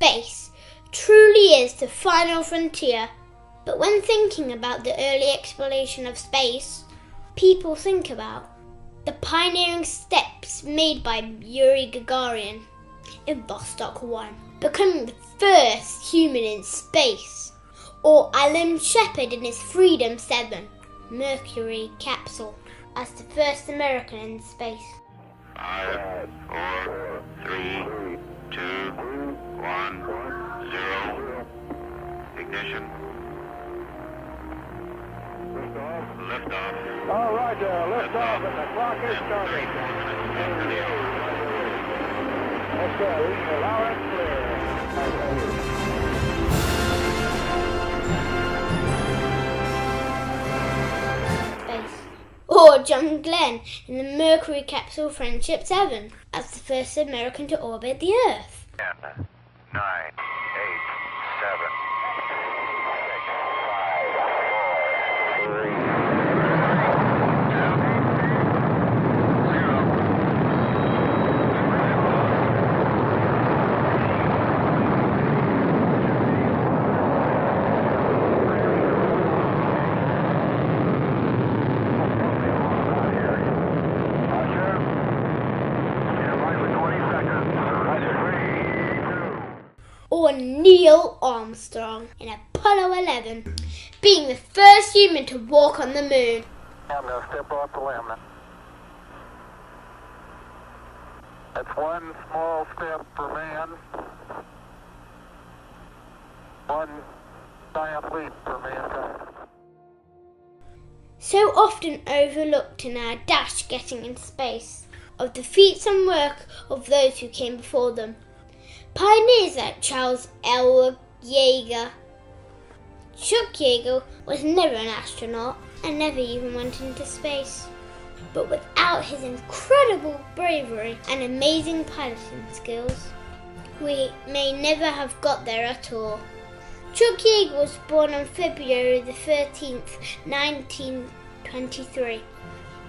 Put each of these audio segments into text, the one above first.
space truly is the final frontier. But when thinking about the early exploration of space, people think about the pioneering steps made by Yuri Gagarin in Vostok 1, becoming the first human in space, or Alan Shepard in his Freedom 7 Mercury capsule as the first American in space. 5, 4, 3, 2, 1, 0. Ignition. Liftoff. All right, liftoff, and the clock is starting. Okay, allow it Space. Or John Glenn in the Mercury capsule Friendship 7 as the first American to orbit the Earth. 10, 9, 8, 7, 6, 5, 4, 3, or Neil Armstrong in Apollo 11, being the first human to walk on the moon. I'm going to step off the limb. That's one small step for man, one giant leap for mankind. So often overlooked in our dash getting into space, of the feats and work of those who came before them. Pioneers like Charles L. Yeager. Chuck Yeager was never an astronaut and never even went into space. But without his incredible bravery and amazing piloting skills, we may never have got there at all. Chuck Yeager was born on February the 13th, 1923,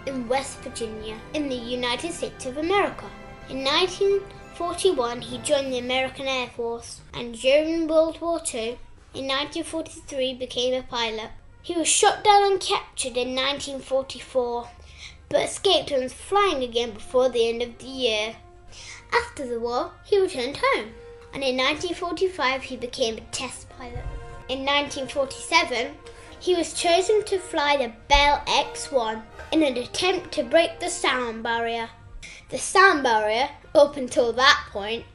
in West Virginia, in the United States of America. In 1941, he joined the American Air Force, and during World War II, in 1943 became a pilot. He was shot down and captured in 1944, but escaped and was flying again before the end of the year. After the war, he returned home, and in 1945 he became a test pilot. In 1947, he was chosen to fly the Bell X-1 in an attempt to break the sound barrier. The sound barrier, up until that point,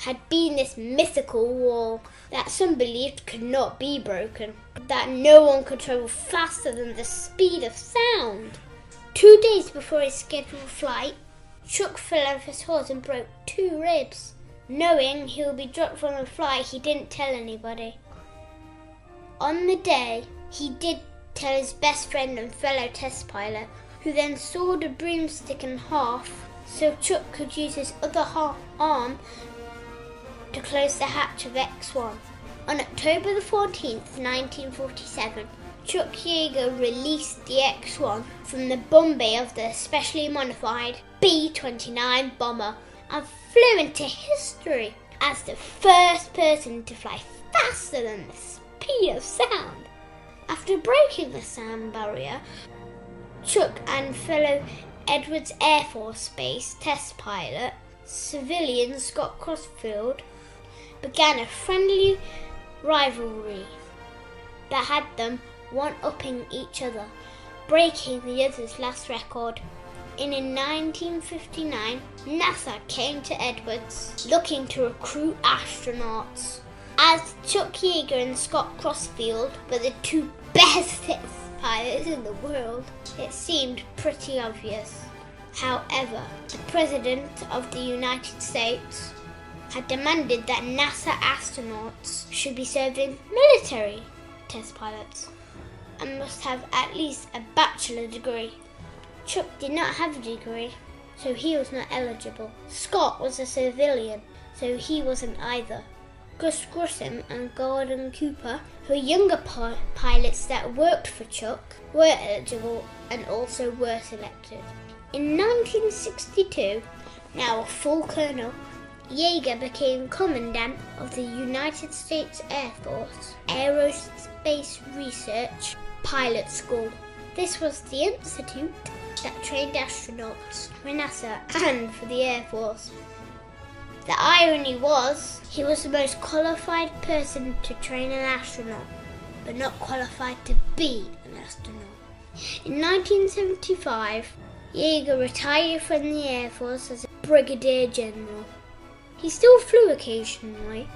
had been this mythical wall that some believed could not be broken, that no one could travel faster than the speed of sound. 2 days before his scheduled flight, Chuck fell off his horse and broke 2 ribs. Knowing he would be dropped from the flight, he didn't tell anybody. On the day, he did tell his best friend and fellow test pilot, who then sawed a broomstick in half so Chuck could use his other arm to close the hatch of X-1. On October the 14th, 1947, Chuck Yeager released the X-1 from the bomb bay of the specially modified B-29 bomber and flew into history as the first person to fly faster than the speed of sound. After breaking the sound barrier, Chuck and fellow Edwards Air Force Base test pilot, civilian Scott Crossfield, began a friendly rivalry that had them one-upping each other, breaking the other's last record. In 1959, NASA came to Edwards looking to recruit astronauts. As Chuck Yeager and Scott Crossfield were the 2 best test pilots in the world, it seemed pretty obvious. However, the President of the United States had demanded that NASA astronauts should be serving military test pilots and must have at least a bachelor degree. Chuck did not have a degree, so he was not eligible. Scott was a civilian, so he wasn't either. Gus Grissom and Gordon Cooper, who were younger pilots that worked for Chuck, were eligible and also were selected. In 1962, now a full colonel, Yeager became Commandant of the United States Air Force Aerospace Research Pilot School. This was the institute that trained astronauts for NASA and for the Air Force. The irony was, he was the most qualified person to train an astronaut, but not qualified to be an astronaut. In 1975, Yeager retired from the Air Force as a Brigadier General. He still flew occasionally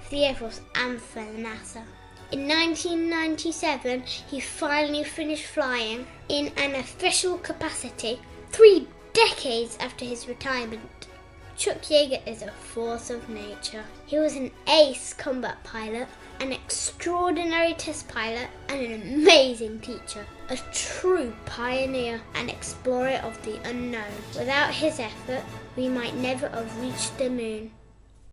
for the Air Force and for NASA. In 1997, he finally finished flying in an official capacity 3 decades after his retirement. Chuck Yeager is a force of nature. He was an ace combat pilot, an extraordinary test pilot, and an amazing teacher. A true pioneer and explorer of the unknown. Without his effort, we might never have reached the moon.